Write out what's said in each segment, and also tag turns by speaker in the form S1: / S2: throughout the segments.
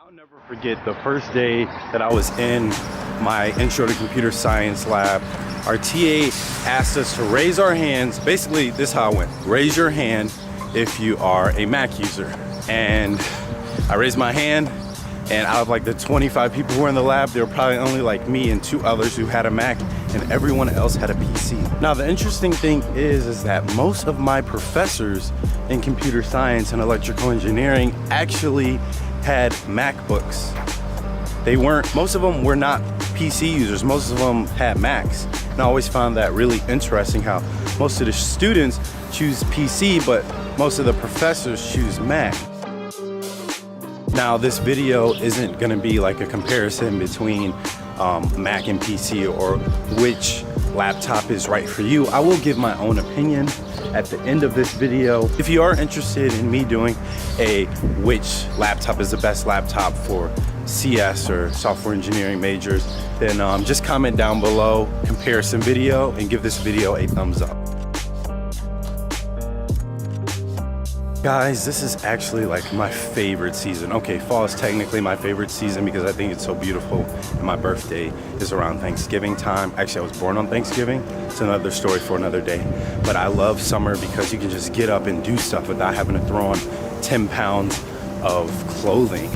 S1: I'll never forget the first day that I was in my intro to computer science lab. Our TA asked us to raise our hands. Basically, this is how it went. Raise your hand if you are a Mac user. And I raised my hand, and out of like the 25 people who were in the lab, there were probably only like me and 2 others who had a Mac, and everyone else had a PC. Now, the interesting thing is that most of my professors in computer science and electrical engineering actually had MacBooks. Most of them were not PC users. Most of them had Macs. And I always found that really interesting how most of the students choose PC, but most of the professors choose Mac. Now, this video isn't gonna be like a comparison between Mac and PC or which laptop is right for you. I will give my own opinion at the end of this video. If you are interested in me doing a which laptop is the best laptop for CS or software engineering majors, then just comment down below, comparison video, and give this video a thumbs up. Guys, this is actually like my favorite season. Okay, fall is technically my favorite season because I think it's so beautiful, and my birthday is around Thanksgiving time. Actually, I was born on Thanksgiving. It's another story for another day. But I love summer because you can just get up and do stuff without having to throw on 10 pounds of clothing.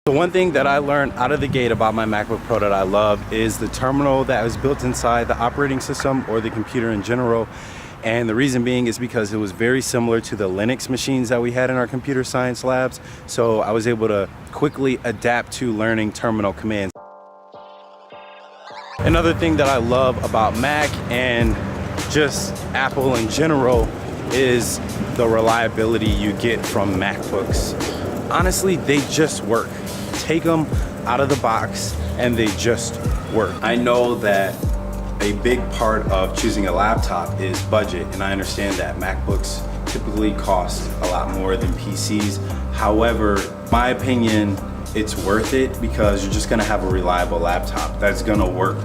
S1: The one thing that I learned out of the gate about my MacBook Pro that I love is the terminal that was built inside the operating system or the computer in general. And the reason being is because it was very similar to the Linux machines that we had in our computer science labs. So I was able to quickly adapt to learning terminal commands. Another thing that I love about Mac and just Apple in general is the reliability you get from MacBooks. Honestly, they just work. Take them out of the box and they just work. I know that a big part of choosing a laptop is budget, and I understand that MacBooks typically cost a lot more than PCs. However, my opinion, it's worth it because you're just gonna have a reliable laptop that's gonna work,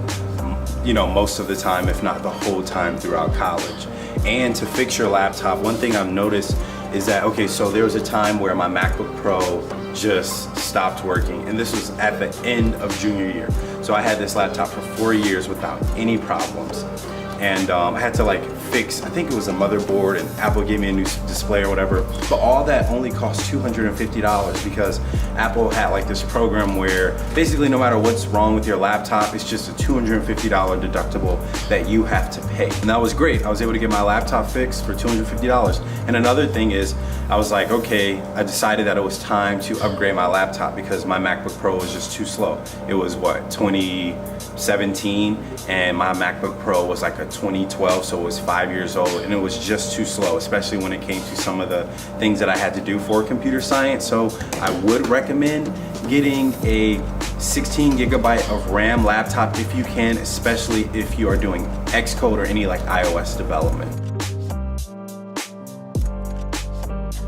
S1: you know, most of the time, if not the whole time throughout college. And to fix your laptop, one thing I've noticed is that, okay, so there was a time where my MacBook Pro just stopped working, and this was at the end of junior year. So I had this laptop for 4 years without any problems. And I had to like fix, I think it was a motherboard, and Apple gave me a new display or whatever. But all that only cost $250 because Apple had like this program where basically no matter what's wrong with your laptop, it's just a $250 deductible that you have to pay. And that was great. I was able to get my laptop fixed for $250. And another thing is, I was like, okay, I decided that it was time to upgrade my laptop because my MacBook Pro was just too slow. It was what, 2017, and my MacBook Pro was like a 2012, so it was 5 years old, and it was just too slow, especially when it came to some of the things that I had to do for computer science. So I would recommend getting a 16 gigabyte of RAM laptop if you can, especially if you are doing Xcode or any like iOS development.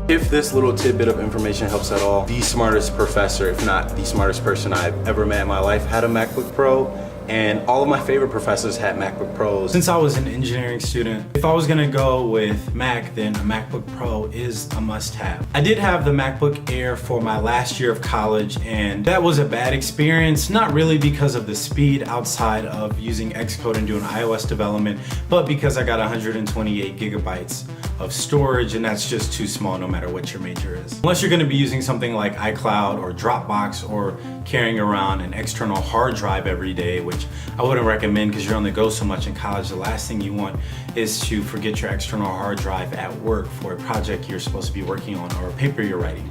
S1: If this little tidbit of information helps at all, the smartest professor, if not the smartest person I've ever met in my life, had a MacBook Pro, and all of my favorite professors had MacBook Pros. Since I was an engineering student, if I was gonna go with Mac, then a MacBook Pro is a must-have. I did have the MacBook Air for my last year of college, and that was a bad experience, not really because of the speed outside of using Xcode and doing iOS development, but because I got 128 gigabytes of storage, and that's just too small no matter what your major is. Unless you're gonna be using something like iCloud or Dropbox or carrying around an external hard drive every day, which I wouldn't recommend because you're on the go so much in college. The last thing you want is to forget your external hard drive at work for a project you're supposed to be working on or a paper you're writing.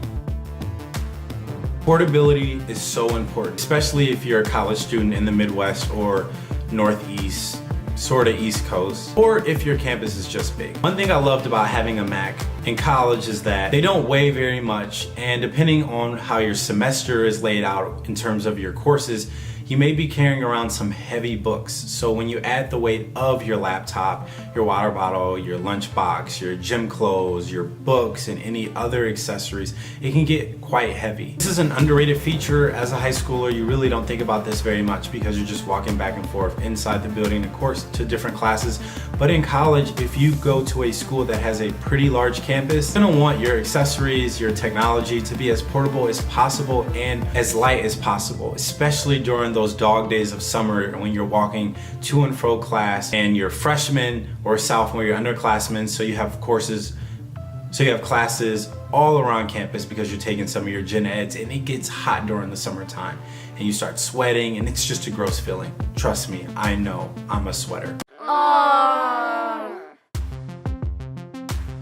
S1: Portability is so important, especially if you're a college student in the Midwest or Northeast, sort of East Coast, or if your campus is just big. One thing I loved about having a Mac in college is that they don't weigh very much, and depending on how your semester is laid out in terms of your courses, you may be carrying around some heavy books. So when you add the weight of your laptop, your water bottle, your lunchbox, your gym clothes, your books, and any other accessories, it can get quite heavy. This is an underrated feature. As a high schooler, you really don't think about this very much because you're just walking back and forth inside the building, of course, to different classes. But in college, if you go to a school that has a pretty large campus, you're gonna want your accessories, your technology to be as portable as possible and as light as possible, especially during those dog days of summer when you're walking to and fro class and you're freshman or sophomore, you're underclassmen, so you have classes all around campus because you're taking some of your gen eds, and it gets hot during the summertime and you start sweating and it's just a gross feeling. Trust me, I know, I'm a sweater.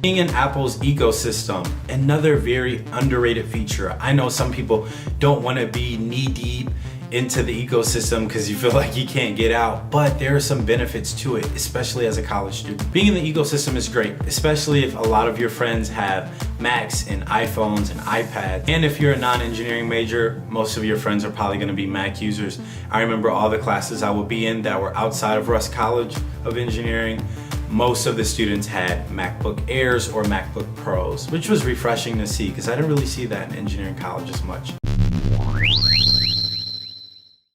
S1: Being in Apple's ecosystem, another very underrated feature. I know some people don't want to be knee deep into the ecosystem because you feel like you can't get out, but there are some benefits to it, especially as a college student. Being in the ecosystem is great, especially if a lot of your friends have Macs and iPhones and iPads. And if you're a non-engineering major, most of your friends are probably gonna be Mac users. I remember all the classes I would be in that were outside of Russ College of Engineering. Most of the students had MacBook Airs or MacBook Pros, which was refreshing to see because I didn't really see that in engineering college as much.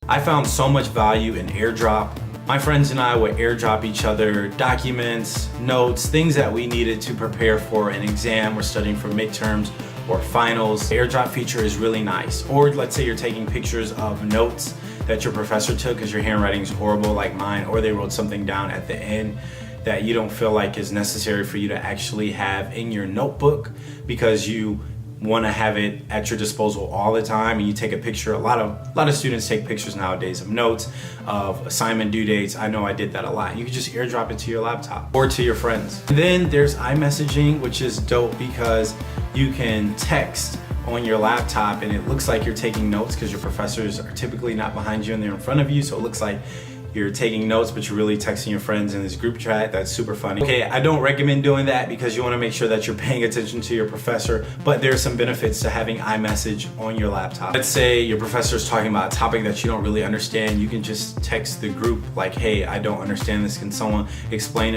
S1: I found so much value in AirDrop. My friends and I would AirDrop each other documents, notes, things that we needed to prepare for an exam or studying for midterms or finals. The AirDrop feature is really nice. Or let's say you're taking pictures of notes that your professor took because your handwriting is horrible like mine, or they wrote something down at the end that you don't feel like is necessary for you to actually have in your notebook because you want to have it at your disposal all the time, and you take a picture. A lot of students take pictures nowadays of notes, of assignment due dates. I know I did that a lot. You can just AirDrop it to your laptop or to your friends. And then there's iMessaging, which is dope because you can text on your laptop and it looks like you're taking notes because your professors are typically not behind you and they're in front of you, so it looks like you're taking notes, but you're really texting your friends in this group chat. That's super funny. Okay, I don't recommend doing that because you want to make sure that you're paying attention to your professor, but there are some benefits to having iMessage on your laptop. Let's say your professor is talking about a topic that you don't really understand. You can just text the group like, hey, I don't understand this. Can someone explain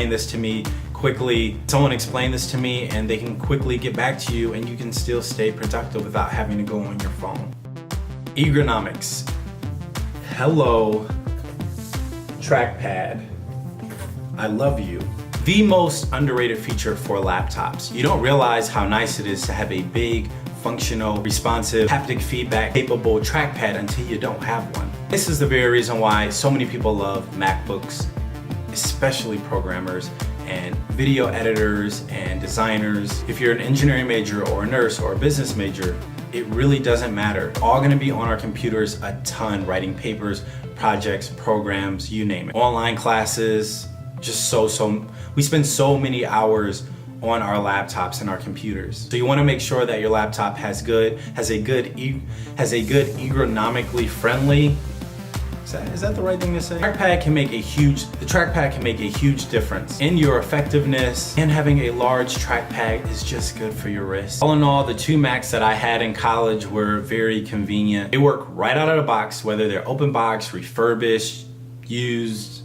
S1: this to me quickly? Someone explain this to me, and they can quickly get back to you, and you can still stay productive without having to go on your phone. Ergonomics. Hello. Trackpad. I love you. The most underrated feature for laptops. You don't realize how nice it is to have a big, functional, responsive, haptic feedback capable trackpad until you don't have one. This is the very reason why so many people love MacBooks, especially programmers and video editors and designers. If you're an engineering major or a nurse or a business major, it really doesn't matter. All gonna be on our computers a ton, writing papers, projects, programs, you name it. Online classes, just we spend so many hours on our laptops and our computers. So you wanna make sure that your laptop has a good ergonomically friendly, is that the right thing to say? The trackpad can make a huge difference in your effectiveness, and having a large trackpad is just good for your wrist. All in all, the two Macs that I had in college were very convenient. They work right out of the box, whether they're open box, refurbished, used,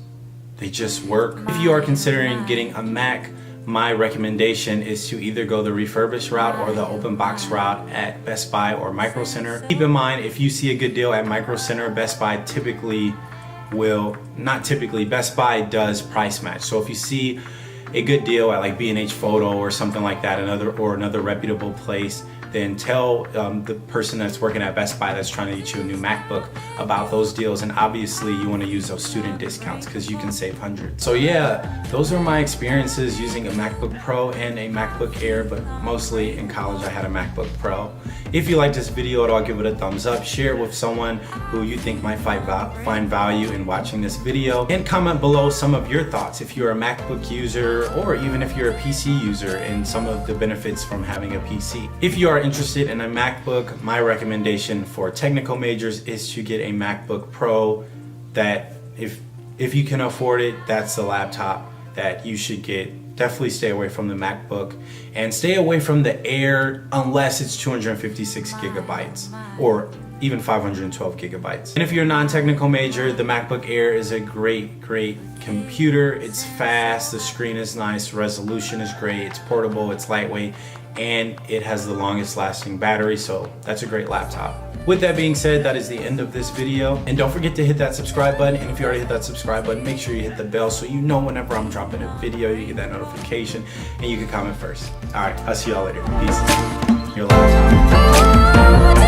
S1: they just work. If you are considering getting a Mac, my recommendation is to either go the refurbished route or the open box route at Best Buy or Micro Center. Keep in mind, if you see a good deal at Micro Center, Best Buy Best Buy does price match. So if you see a good deal at like B&H Photo or something like that, another reputable place, then tell the person that's working at Best Buy that's trying to get you a new MacBook about those deals. And obviously you want to use those student discounts because you can save hundreds. So yeah, those are my experiences using a MacBook Pro and a MacBook Air, but mostly in college I had a MacBook Pro. If you like this video, I'll give it a thumbs up, share it with someone who you think might find value in watching this video, and comment below some of your thoughts if you're a MacBook user or even if you're a PC user and some of the benefits from having a PC. If you are interested in a MacBook, my recommendation for technical majors is to get a MacBook Pro that, if if you can afford it, that's the laptop that you should get. Definitely stay away from the MacBook and stay away from the Air unless it's 256 gigabytes or even 512 gigabytes. And if you're a non-technical major, the MacBook Air is a great computer. It's fast, the screen is nice, the resolution is great, it's portable, it's lightweight, and it has the longest lasting battery, so that's a great laptop. With that being said, that is the end of this video. And don't forget to hit that subscribe button. And if you already hit that subscribe button, make sure you hit the bell so you know whenever I'm dropping a video, you get that notification and you can comment first. All right, I'll see y'all later. Peace. Your laptop.